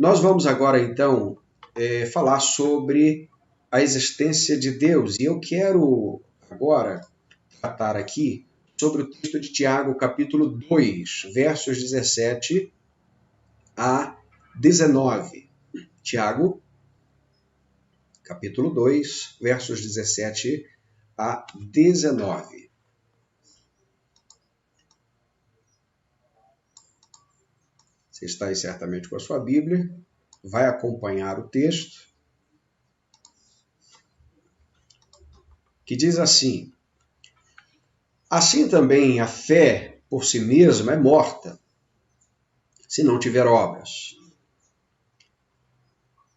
Nós vamos agora, então, falar sobre a existência de Deus. E eu quero agora tratar aqui sobre o texto de Tiago, capítulo 2, versos 17 a 19. Tiago, capítulo 2, versos 17 a 19. Você está aí certamente com a sua Bíblia, vai acompanhar o texto, que diz assim: assim também a fé por si mesma é morta, se não tiver obras.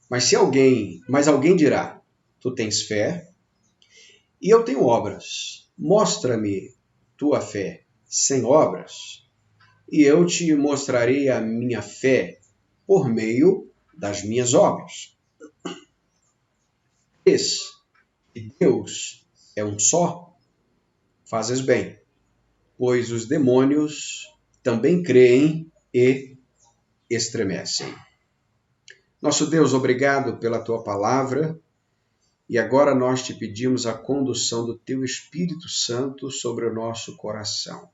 Mas alguém dirá: tu tens fé e eu tenho obras. Mostra-me tua fé sem obras, e eu te mostrarei a minha fé por meio das minhas obras. Crês que Deus é um só? Fazes bem, pois os demônios também creem e estremecem. Nosso Deus, obrigado pela tua palavra, e agora nós te pedimos a condução do teu Espírito Santo sobre o nosso coração,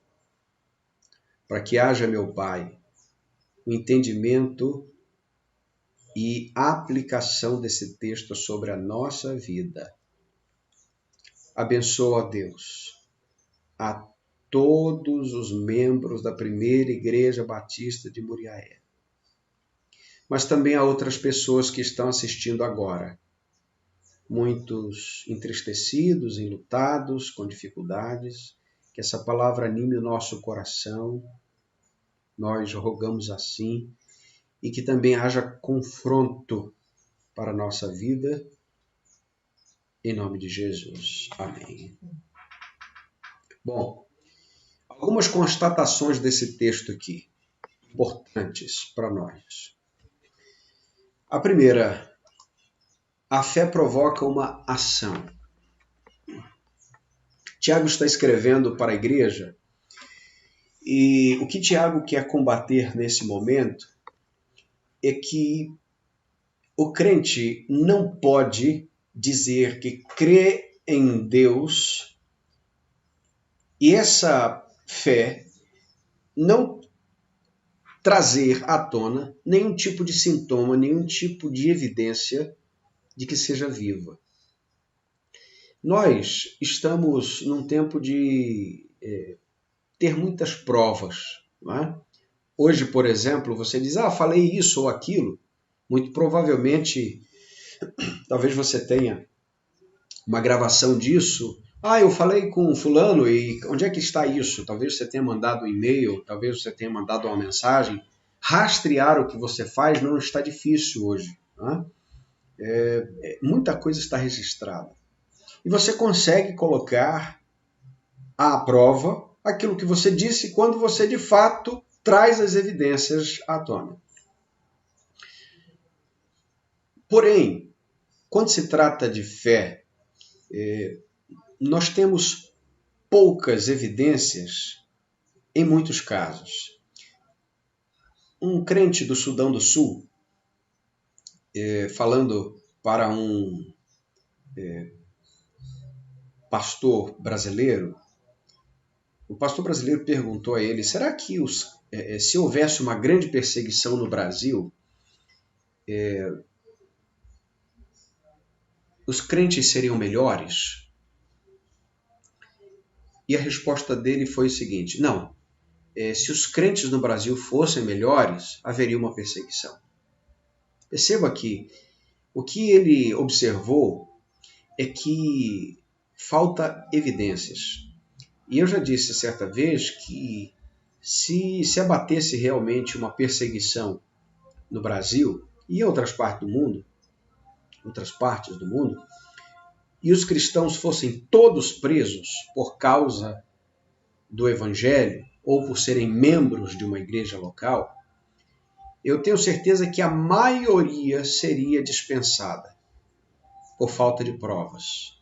para que haja, meu Pai, o entendimento e aplicação desse texto sobre a nossa vida. Abençoa, Deus, a todos os membros da primeira Igreja Batista de Muriaé, mas também a outras pessoas que estão assistindo agora, muitos entristecidos, enlutados, com dificuldades, que essa palavra anime o nosso coração, nós rogamos assim, e que também haja confronto para a nossa vida, em nome de Jesus. Amém. Bom, algumas constatações desse texto aqui, importantes para nós. A primeira, a fé provoca uma ação. Tiago está escrevendo para a igreja, e o que Tiago quer combater nesse momento é que o crente não pode dizer que crê em Deus e essa fé não trazer à tona nenhum tipo de sintoma, nenhum tipo de evidência de que seja viva. Nós estamos num tempo de ter muitas provas. Não é? Hoje, por exemplo, você diz, falei isso ou aquilo. Muito provavelmente, talvez você tenha uma gravação disso. Eu falei com fulano e onde é que está isso? Talvez você tenha mandado um e-mail, talvez você tenha mandado uma mensagem. Rastrear o que você faz não está difícil hoje. Não é? Muita coisa está registrada. E você consegue colocar à prova aquilo que você disse quando você, de fato, traz as evidências à tona. Porém, quando se trata de fé, nós temos poucas evidências em muitos casos. Um crente do Sudão do Sul, falando para um pastor brasileiro, o pastor brasileiro perguntou a ele, será que se houvesse uma grande perseguição no Brasil, os crentes seriam melhores? E a resposta dele foi o seguinte, não, se os crentes no Brasil fossem melhores, haveria uma perseguição. Perceba que o que ele observou é que falta evidências. E eu já disse certa vez que se abatesse realmente uma perseguição no Brasil e em outras partes do mundo, e os cristãos fossem todos presos por causa do Evangelho ou por serem membros de uma igreja local, eu tenho certeza que a maioria seria dispensada por falta de provas.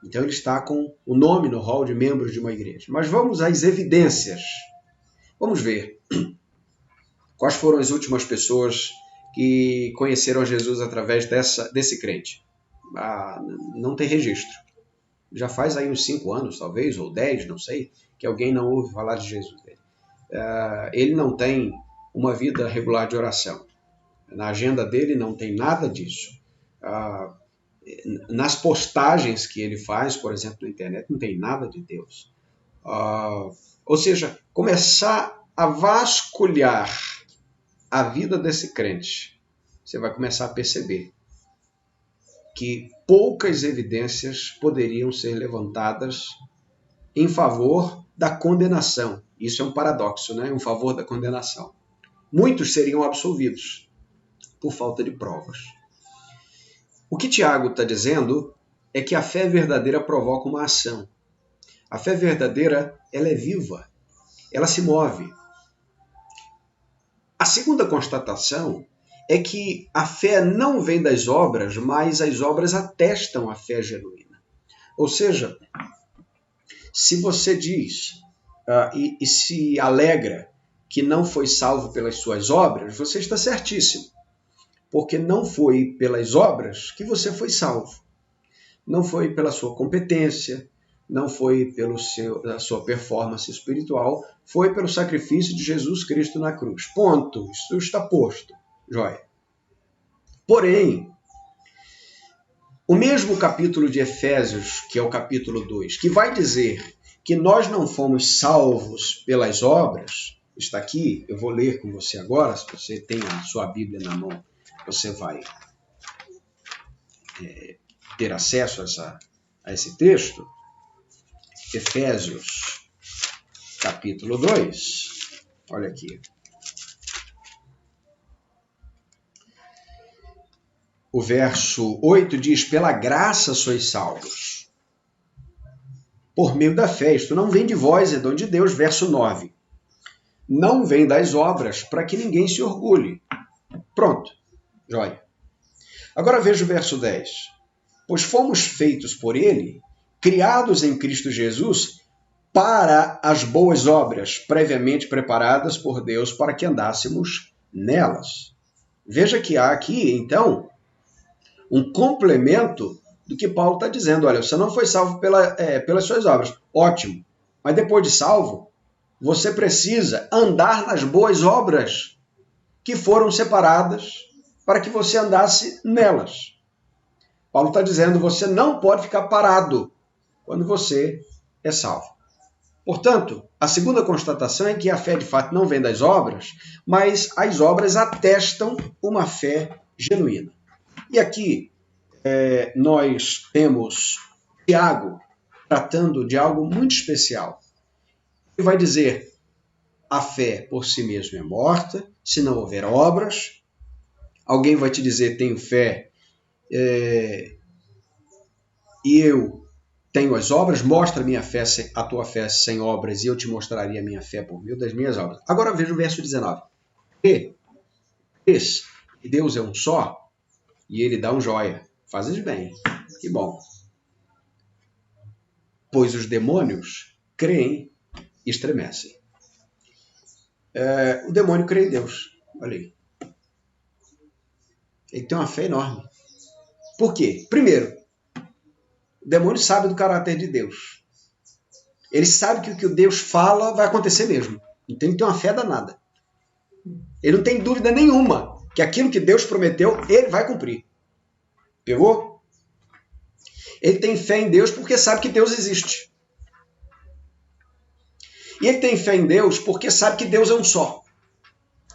Então ele está com o nome no rol de membros de uma igreja. Mas vamos às evidências. Vamos ver quais foram as últimas pessoas que conheceram Jesus através desse crente. Não tem registro. Já faz aí uns 5 anos, talvez, ou 10, não sei, que alguém não ouve falar de Jesus. Ele não tem uma vida regular de oração. Na agenda dele não tem nada disso. Nas postagens que ele faz, por exemplo, na internet, não tem nada de Deus. Ou seja, começar a vasculhar a vida desse crente, você vai começar a perceber que poucas evidências poderiam ser levantadas em favor da condenação. Isso é um paradoxo, né? Em favor da condenação. Muitos seriam absolvidos por falta de provas. O que Tiago está dizendo é que a fé verdadeira provoca uma ação. A fé verdadeira, ela é viva, ela se move. A segunda constatação é que a fé não vem das obras, mas as obras atestam a fé genuína. Ou seja, se você diz e se alegra que não foi salvo pelas suas obras, você está certíssimo. Porque não foi pelas obras que você foi salvo. Não foi pela sua competência, não foi pela sua performance espiritual, foi pelo sacrifício de Jesus Cristo na cruz. Ponto. Isso está posto. Joia. Porém, o mesmo capítulo de Efésios, que é o capítulo 2, que vai dizer que nós não fomos salvos pelas obras, está aqui, eu vou ler com você agora, se você tem a sua Bíblia na mão, você vai ter acesso a esse texto. Efésios, capítulo 2. Olha aqui. O verso 8 diz: pela graça sois salvos, por meio da fé. Isto não vem de vós, é dom de Deus. Verso 9. Não vem das obras, para que ninguém se orgulhe. Pronto. Joia. Agora veja o verso 10. Pois fomos feitos por ele, criados em Cristo Jesus, para as boas obras, previamente preparadas por Deus para que andássemos nelas. Veja que há aqui, então, um complemento do que Paulo está dizendo. Olha, você não foi salvo pelas suas obras. Ótimo. Mas depois de salvo, você precisa andar nas boas obras que foram separadas para que você andasse nelas. Paulo está dizendo, você não pode ficar parado quando você é salvo. Portanto, a segunda constatação é que a fé de fato não vem das obras, mas as obras atestam uma fé genuína. E aqui nós temos Tiago tratando de algo muito especial. Ele vai dizer, a fé por si mesma é morta, se não houver obras. Alguém vai te dizer, tenho fé e eu tenho as obras, mostra a tua fé sem obras e eu te mostraria a minha fé por meio das minhas obras. Agora veja o verso 19. Crês que Deus é um só e ele dá um joia. Fazes bem, que bom. Pois os demônios creem e estremecem. O demônio crê em Deus. Olha aí. Ele tem uma fé enorme. Por quê? Primeiro, o demônio sabe do caráter de Deus. Ele sabe que o que Deus fala vai acontecer mesmo. Então ele tem uma fé danada. Ele não tem dúvida nenhuma que aquilo que Deus prometeu, ele vai cumprir. Pegou? Ele tem fé em Deus porque sabe que Deus existe. E ele tem fé em Deus porque sabe que Deus é um só.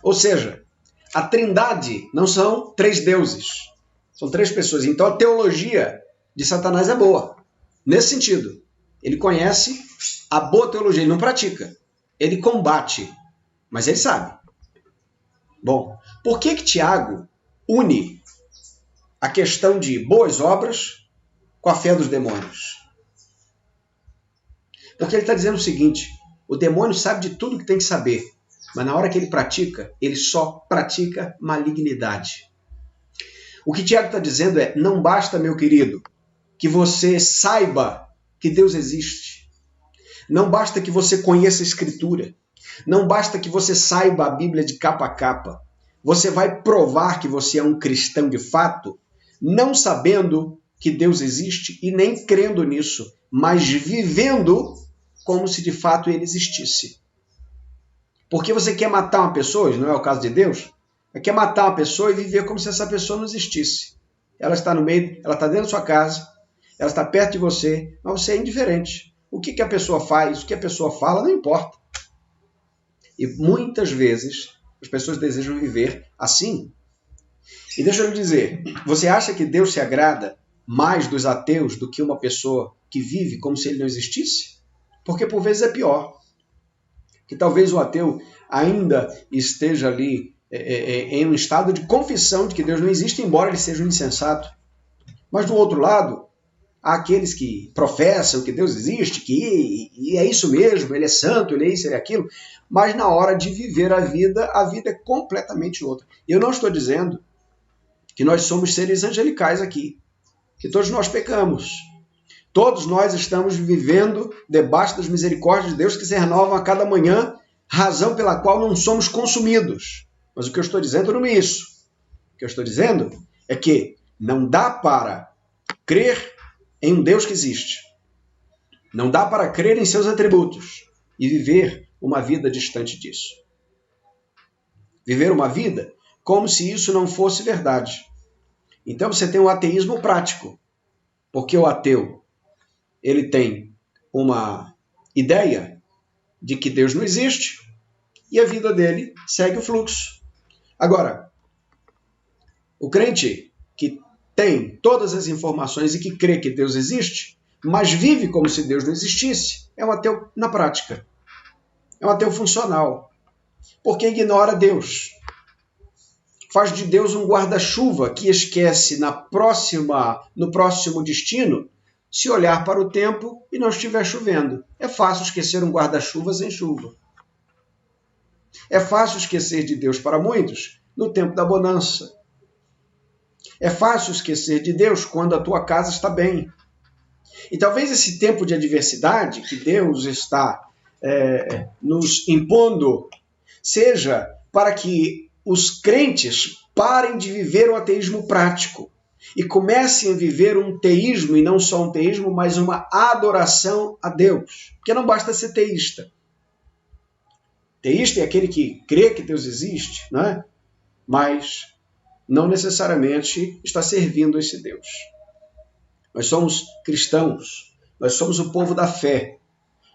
Ou seja, a Trindade não são 3 deuses. São 3 pessoas. Então a teologia de Satanás é boa. Nesse sentido. Ele conhece a boa teologia. Ele não pratica. Ele combate. Mas ele sabe. Bom, por que Tiago une a questão de boas obras com a fé dos demônios? Porque ele está dizendo o seguinte, o demônio sabe de tudo que tem que saber, mas na hora que ele pratica, ele só pratica malignidade. O que Tiago está dizendo é, não basta, meu querido, que você saiba que Deus existe. Não basta que você conheça a Escritura. Não basta que você saiba a Bíblia de capa a capa. Você vai provar que você é um cristão de fato, não sabendo que Deus existe e nem crendo nisso, mas vivendo como se de fato ele existisse. Porque você quer matar uma pessoa, não é o caso de Deus, quer matar uma pessoa e viver como se essa pessoa não existisse. Ela está no meio, ela está dentro da sua casa, ela está perto de você, mas você é indiferente. O que a pessoa faz, o que a pessoa fala, não importa. E muitas vezes as pessoas desejam viver assim. E deixa eu lhe dizer, você acha que Deus se agrada mais dos ateus do que uma pessoa que vive como se ele não existisse? Porque por vezes é pior. Que talvez o ateu ainda esteja ali em um estado de confissão de que Deus não existe, embora ele seja um insensato. Mas do outro lado, há aqueles que professam que Deus existe, que é isso mesmo, ele é santo, ele é isso, ele é aquilo, mas na hora de viver a vida é completamente outra. Eu não estou dizendo que nós somos seres angelicais aqui, que todos nós pecamos. Todos nós estamos vivendo debaixo das misericórdias de Deus que se renovam a cada manhã, razão pela qual não somos consumidos. Mas o que eu estou dizendo não é isso. O que eu estou dizendo é que não dá para crer em um Deus que existe. Não dá para crer em seus atributos e viver uma vida distante disso. Viver uma vida como se isso não fosse verdade. Então você tem um ateísmo prático, porque o ateu ele tem uma ideia de que Deus não existe e a vida dele segue o fluxo. Agora, o crente que tem todas as informações e que crê que Deus existe, mas vive como se Deus não existisse, é um ateu na prática. É um ateu funcional, porque ignora Deus. Faz de Deus um guarda-chuva que esquece no próximo destino se olhar para o tempo e não estiver chovendo. É fácil esquecer um guarda-chuva sem chuva. É fácil esquecer de Deus para muitos no tempo da bonança. É fácil esquecer de Deus quando a tua casa está bem. E talvez esse tempo de adversidade que Deus está nos impondo seja para que os crentes parem de viver o ateísmo prático e comecem a viver um teísmo, e não só um teísmo, mas uma adoração a Deus. Porque não basta ser teísta. Teísta é aquele que crê que Deus existe, não é? Mas não necessariamente está servindo a esse Deus. Nós somos cristãos, nós somos o povo da fé,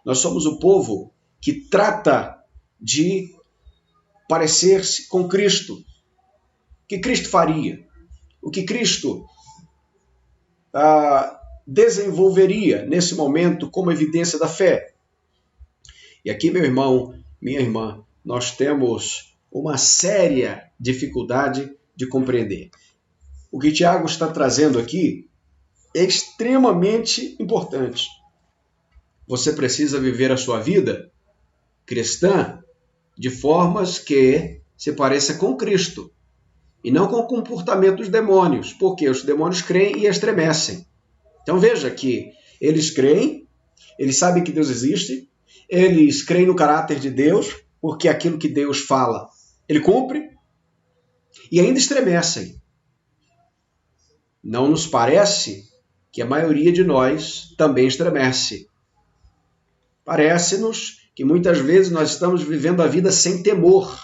nós somos o povo que trata de parecer-se com Cristo. O que Cristo faria? O que Cristo desenvolveria nesse momento como evidência da fé? E aqui, meu irmão, minha irmã, nós temos uma séria dificuldade de compreender. O que Tiago está trazendo aqui é extremamente importante. Você precisa viver a sua vida cristã de formas que se pareça com Cristo e não com o comportamento dos demônios, porque os demônios creem e estremecem. Então veja que eles creem, eles sabem que Deus existe, eles creem no caráter de Deus, porque aquilo que Deus fala, ele cumpre, e ainda estremecem. Não nos parece que a maioria de nós também estremece. Parece-nos que muitas vezes nós estamos vivendo a vida sem temor.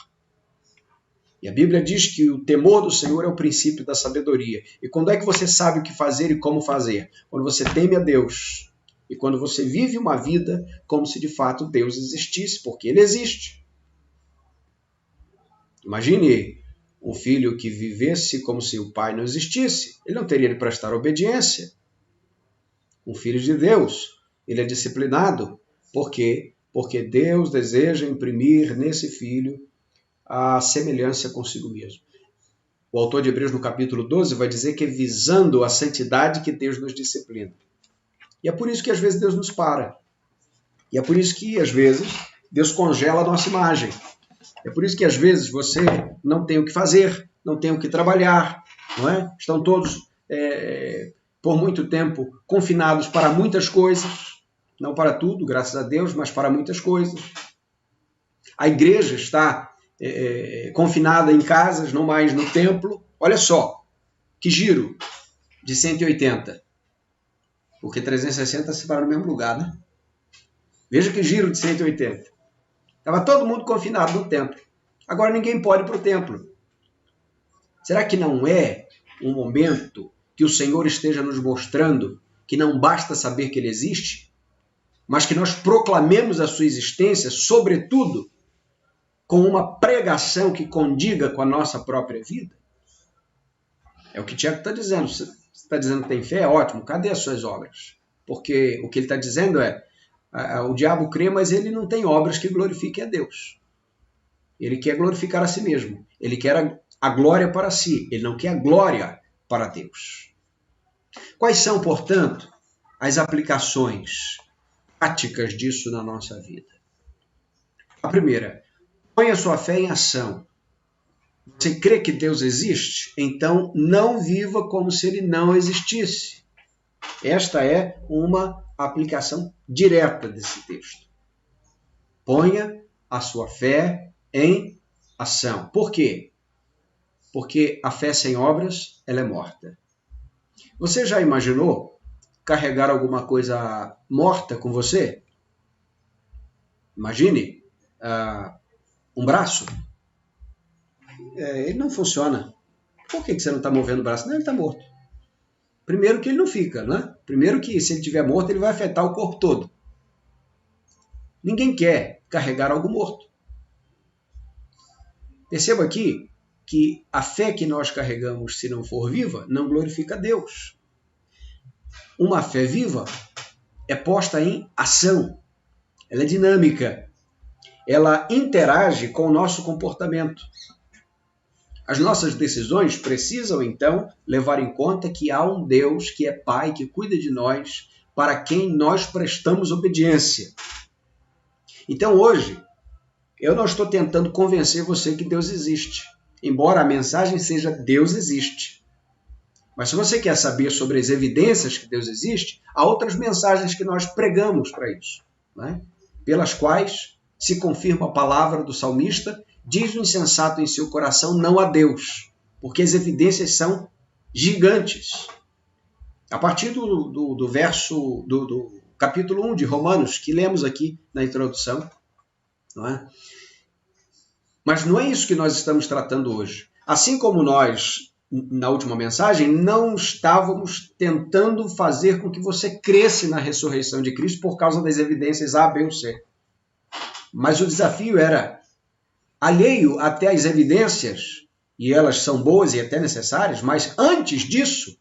E a Bíblia diz que o temor do Senhor é o princípio da sabedoria. E quando é que você sabe o que fazer e como fazer? Quando você teme a Deus. E quando você vive uma vida como se de fato Deus existisse, porque Ele existe. Imagine um filho que vivesse como se o pai não existisse. Ele não teria de prestar obediência. Um filho de Deus, ele é disciplinado. Por quê? Porque Deus deseja imprimir nesse filho a semelhança consigo mesmo. O autor de Hebreus, no capítulo 12, vai dizer que é visando a santidade que Deus nos disciplina. E é por isso que às vezes Deus nos para. E é por isso que às vezes Deus congela a nossa imagem. É por isso que às vezes você não tem o que fazer, não tem o que trabalhar, não é? Estão todos, por muito tempo, confinados para muitas coisas. Não para tudo, graças a Deus, mas para muitas coisas. A igreja está confinada em casas, não mais no templo. Olha só, que giro de 180. Porque 360 se para no mesmo lugar, né? Veja que giro de 180. Estava todo mundo confinado no templo. Agora ninguém pode ir para o templo. Será que não é um momento que o Senhor esteja nos mostrando que não basta saber que Ele existe, mas que nós proclamemos a sua existência, sobretudo, com uma pregação que condiga com a nossa própria vida? É o que Tiago está dizendo. Você está dizendo que tem fé? Ótimo. Cadê as suas obras? Porque o que ele está dizendo é, o diabo crê, mas ele não tem obras que glorifiquem a Deus. Ele quer glorificar a si mesmo. Ele quer a glória para si. Ele não quer a glória para Deus. Quais são, portanto, as aplicações práticas disso na nossa vida? A primeira, põe a sua fé em ação. Você crê que Deus existe? Então não viva como se Ele não existisse. Esta é uma aplicação direta desse texto. Ponha a sua fé em ação. Por quê? Porque a fé sem obras, ela é morta. Você já imaginou carregar alguma coisa morta com você? Imagine um braço. Ele não funciona. Por que você não está movendo o braço? Não, ele está morto. Primeiro que ele não fica, né? Primeiro que se ele estiver morto, ele vai afetar o corpo todo. Ninguém quer carregar algo morto. Perceba aqui que a fé que nós carregamos, se não for viva, não glorifica a Deus. Uma fé viva é posta em ação. Ela é dinâmica. Ela interage com o nosso comportamento. As nossas decisões precisam, então, levar em conta que há um Deus que é Pai, que cuida de nós, para quem nós prestamos obediência. Então, hoje, eu não estou tentando convencer você que Deus existe, embora a mensagem seja Deus existe. Mas se você quer saber sobre as evidências que Deus existe, há outras mensagens que nós pregamos para isso, né? Pelas quais se confirma a palavra do salmista: diz o insensato em seu coração não a Deus, porque as evidências são gigantes. A partir do verso do capítulo 1 de Romanos, que lemos aqui na introdução, não é? Mas não é isso que nós estamos tratando hoje. Assim como nós, na última mensagem, não estávamos tentando fazer com que você cresça na ressurreição de Cristo por causa das evidências A, B ou C. Mas o desafio era alheio até às evidências, e elas são boas e até necessárias, mas antes disso,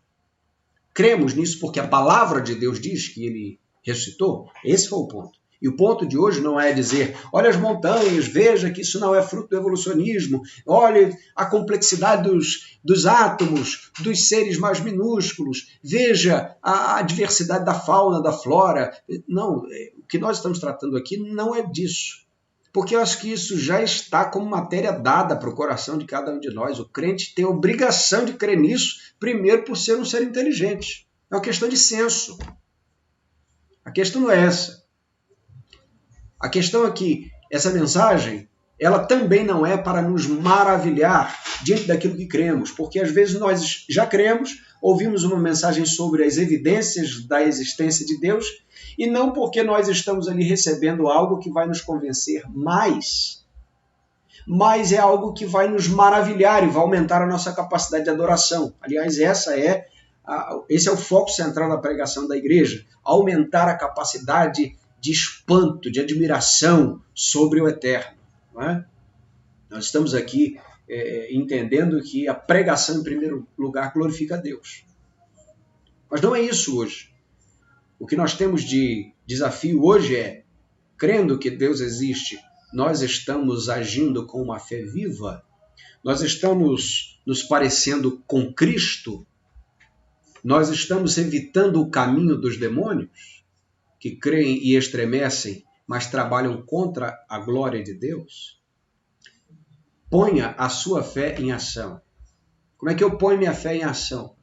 cremos nisso porque a palavra de Deus diz que Ele ressuscitou. Esse foi o ponto. E o ponto de hoje não é dizer, olha as montanhas, veja que isso não é fruto do evolucionismo, olha a complexidade dos átomos, dos seres mais minúsculos, veja a diversidade da fauna, da flora. Não, o que nós estamos tratando aqui não é disso. Porque eu acho que isso já está como matéria dada para o coração de cada um de nós. O crente tem a obrigação de crer nisso, primeiro por ser um ser inteligente. É uma questão de senso. A questão não é essa. A questão é que essa mensagem, ela também não é para nos maravilhar diante daquilo que cremos, porque às vezes nós já cremos, ouvimos uma mensagem sobre as evidências da existência de Deus, e não porque nós estamos ali recebendo algo que vai nos convencer mais, mas é algo que vai nos maravilhar e vai aumentar a nossa capacidade de adoração. Aliás, esse é o foco central da pregação da igreja, aumentar a capacidade de espanto, de admiração sobre o eterno. Não é? Nós estamos aqui entendendo que a pregação, em primeiro lugar, glorifica a Deus. Mas não é isso hoje. O que nós temos de desafio hoje é, crendo que Deus existe, nós estamos agindo com uma fé viva, nós estamos nos parecendo com Cristo, nós estamos evitando o caminho dos demônios, que creem e estremecem, mas trabalham contra a glória de Deus. Ponha a sua fé em ação. Como é que eu ponho minha fé em ação?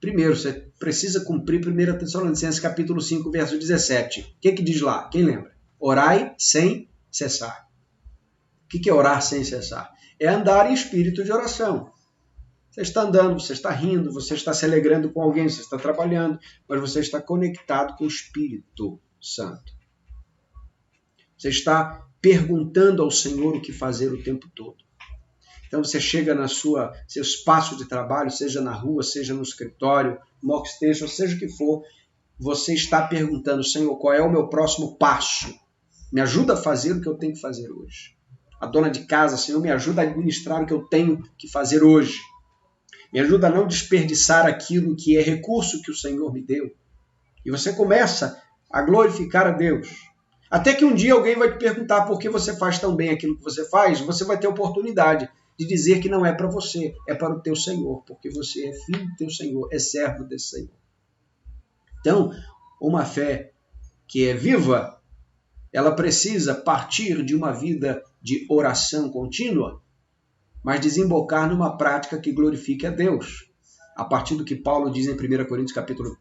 Primeiro, você precisa cumprir 1 Tessalonicenses capítulo 5, verso 17. O que diz lá? Quem lembra? Orai sem cessar. que é orar sem cessar? É andar em espírito de oração. Você está andando, você está rindo, você está se alegrando com alguém, você está trabalhando, mas você está conectado com o Espírito Santo. Você está perguntando ao Senhor o que fazer o tempo todo. Então você chega na seu espaço de trabalho, seja na rua, seja no escritório, no workstation, seja o que for, você está perguntando, Senhor, qual é o meu próximo passo? Me ajuda a fazer o que eu tenho que fazer hoje. A dona de casa, Senhor, me ajuda a administrar o que eu tenho que fazer hoje. Me ajuda a não desperdiçar aquilo que é recurso que o Senhor me deu. E você começa a glorificar a Deus. Até que um dia alguém vai te perguntar por que você faz tão bem aquilo que você faz, você vai ter oportunidade de dizer que não é para você, é para o teu Senhor, porque você é filho do teu Senhor, é servo desse Senhor. Então, uma fé que é viva, ela precisa partir de uma vida de oração contínua, mas desembocar numa prática que glorifique a Deus. A partir do que Paulo diz em 1 Coríntios capítulo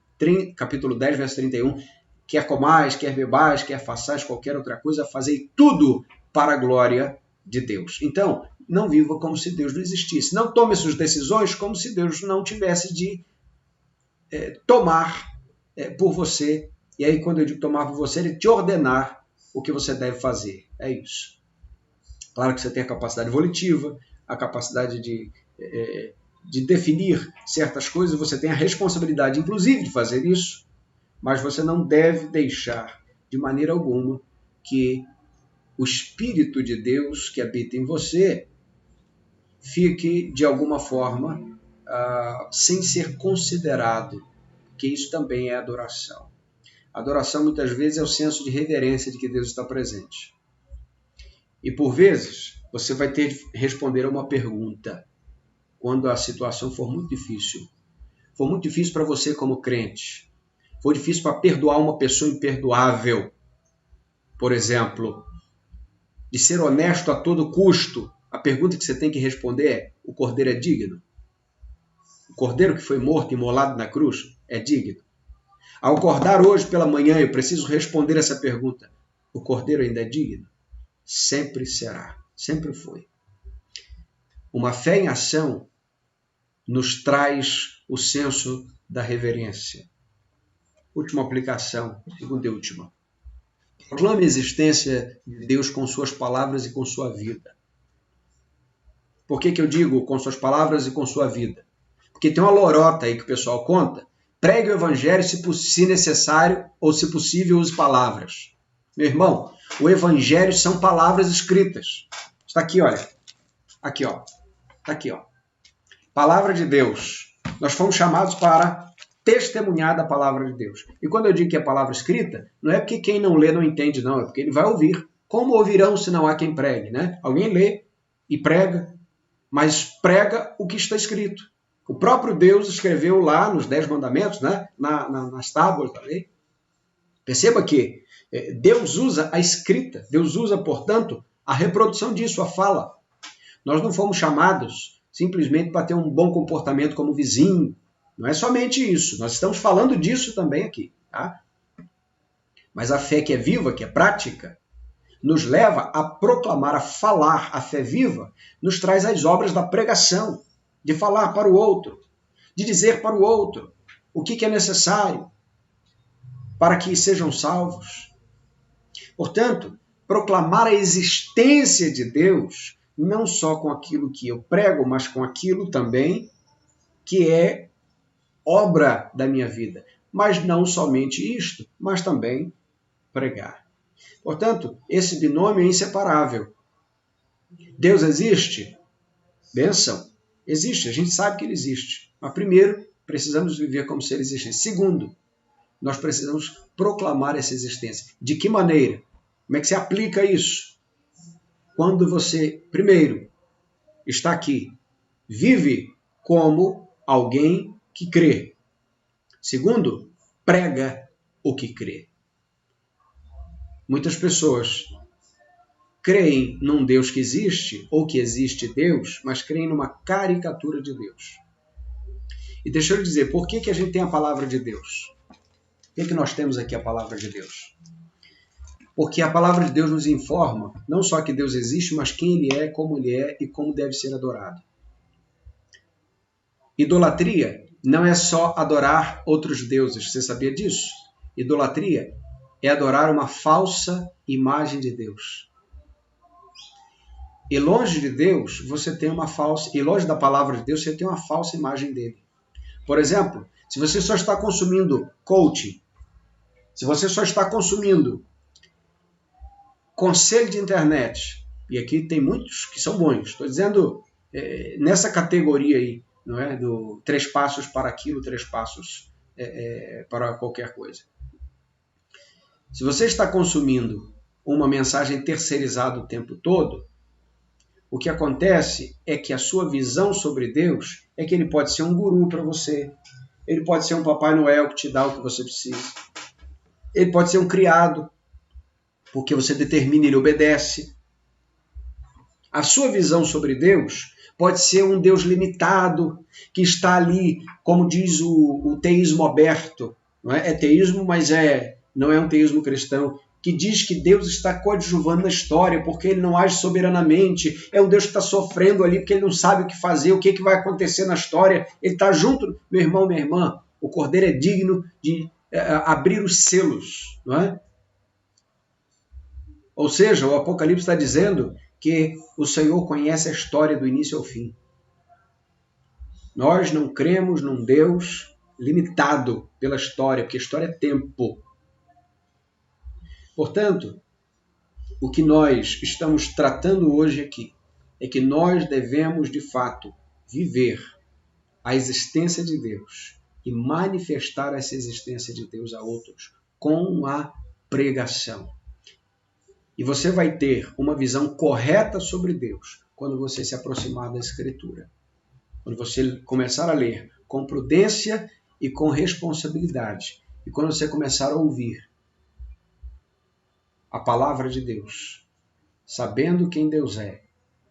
10, verso 31, quer comais, quer bebais, quer façais qualquer outra coisa, fazei tudo para a glória de Deus. Então, não viva como se Deus não existisse. Não tome suas decisões como se Deus não tivesse de tomar por você. E aí, quando eu digo tomar por você, ele te ordenar o que você deve fazer. É isso. Claro que você tem a capacidade volitiva, a capacidade de definir certas coisas, você tem a responsabilidade, inclusive, de fazer isso, mas você não deve deixar, de maneira alguma, que o Espírito de Deus que habita em você fique, de alguma forma, sem ser considerado, porque isso também é adoração. Adoração, muitas vezes, é o senso de reverência de que Deus está presente. E, por vezes, você vai ter de responder a uma pergunta quando a situação for muito difícil. For muito difícil para você como crente. For difícil para perdoar uma pessoa imperdoável. Por exemplo, de ser honesto a todo custo. A pergunta que você tem que responder é: o cordeiro é digno? O cordeiro que foi morto e imolado na cruz é digno? Ao acordar hoje pela manhã, eu preciso responder essa pergunta: o cordeiro ainda é digno? Sempre será, sempre foi. Uma fé em ação nos traz o senso da reverência. Última aplicação, segunda e última. Proclame a existência de Deus com suas palavras e com sua vida. Por que eu digo com suas palavras e com sua vida? Porque tem uma lorota aí que o pessoal conta. Pregue o evangelho se necessário ou se possível use palavras. Meu irmão, o evangelho são palavras escritas. Está aqui, olha. Aqui, ó. Está aqui, ó. Palavra de Deus. Nós fomos chamados para testemunhar da palavra de Deus. E quando eu digo que é palavra escrita, não é porque quem não lê não entende, não. É porque ele vai ouvir. Como ouvirão se não há quem pregue, né? Alguém lê e prega, mas prega o que está escrito. O próprio Deus escreveu lá nos 10 mandamentos, né? Nas tábuas da lei. Perceba que Deus usa a escrita. Deus usa, portanto, a reprodução disso, a fala. Nós não fomos chamados simplesmente para ter um bom comportamento como vizinho. Não é somente isso. Nós estamos falando disso também aqui. Tá? Mas a fé que é viva, que é prática, nos leva a proclamar, a falar. A fé viva nos traz as obras da pregação, de falar para o outro, de dizer para o outro o que é necessário para que sejam salvos. Portanto, proclamar a existência de Deus não só com aquilo que eu prego, mas com aquilo também que é obra da minha vida. Mas não somente isto, mas também pregar. Portanto, esse binômio é inseparável. Deus existe? Bênção. Existe, a gente sabe que ele existe. Mas primeiro, precisamos viver como se ele existisse. Segundo, nós precisamos proclamar essa existência. De que maneira? Como é que se aplica isso? Quando você, primeiro, está aqui, vive como alguém que crê. Segundo, prega o que crê. Muitas pessoas creem num Deus que existe, ou que existe Deus, mas creem numa caricatura de Deus. E deixa eu dizer, por que a gente tem a palavra de Deus? Por que nós temos aqui a palavra de Deus? Porque a palavra de Deus nos informa não só que Deus existe, mas quem Ele é e como deve ser adorado. Idolatria não é só adorar outros deuses. Você sabia disso? Idolatria é adorar uma falsa imagem de Deus. E longe de Deus, você tem uma falsa... E longe da palavra de Deus, você tem uma falsa imagem dele. Por exemplo, se você só está consumindo coaching, se você só está consumindo conselho de internet, e aqui tem muitos que são bons, estou dizendo nessa categoria aí, não é? Do 3 passos para aquilo, 3 passos para qualquer coisa. Se você está consumindo uma mensagem terceirizada o tempo todo, o que acontece é que a sua visão sobre Deus é que ele pode ser um guru para você, ele pode ser um Papai Noel que te dá o que você precisa, ele pode ser um criado, porque você determina, ele obedece. A sua visão sobre Deus pode ser um Deus limitado, que está ali, como diz o teísmo aberto. Não é teísmo, mas não é um teísmo cristão, que diz que Deus está coadjuvando na história, porque ele não age soberanamente. É um Deus que está sofrendo ali, porque ele não sabe o que fazer, o que vai acontecer na história. Ele está junto, meu irmão, minha irmã. O Cordeiro é digno de abrir os selos, não é? Ou seja, o Apocalipse está dizendo que o Senhor conhece a história do início ao fim. Nós não cremos num Deus limitado pela história, porque a história é tempo. Portanto, o que nós estamos tratando hoje aqui é que nós devemos, de fato, viver a existência de Deus e manifestar essa existência de Deus a outros com a pregação. E você vai ter uma visão correta sobre Deus quando você se aproximar da Escritura. Quando você começar a ler com prudência e com responsabilidade. E quando você começar a ouvir a palavra de Deus, sabendo quem Deus é.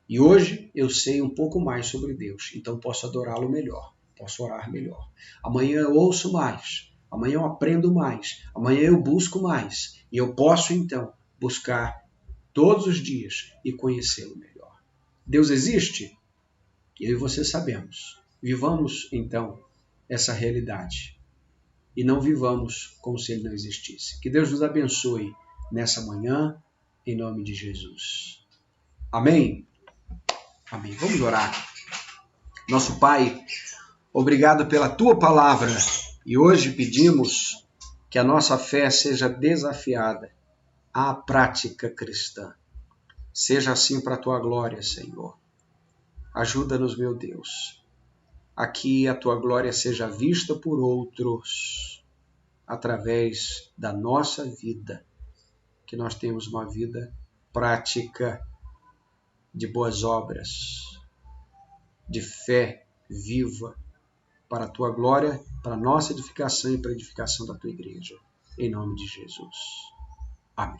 E hoje eu sei um pouco mais sobre Deus, então posso adorá-lo melhor, posso orar melhor. Amanhã eu ouço mais, amanhã eu aprendo mais, amanhã eu busco mais. E eu posso então buscar todos os dias e conhecê-lo melhor. Deus existe? Eu e você sabemos. Vivamos, então, essa realidade. E não vivamos como se ele não existisse. Que Deus nos abençoe nessa manhã, em nome de Jesus. Amém? Amém. Vamos orar. Nosso Pai, obrigado pela Tua palavra. E hoje pedimos que a nossa fé seja desafiada à prática cristã. Seja assim para a Tua glória, Senhor. Ajuda-nos, meu Deus, a que a Tua glória seja vista por outros através da nossa vida, que nós tenhamos uma vida prática de boas obras, de fé viva, para a Tua glória, para a nossa edificação e para a edificação da Tua igreja. Em nome de Jesus. Amém.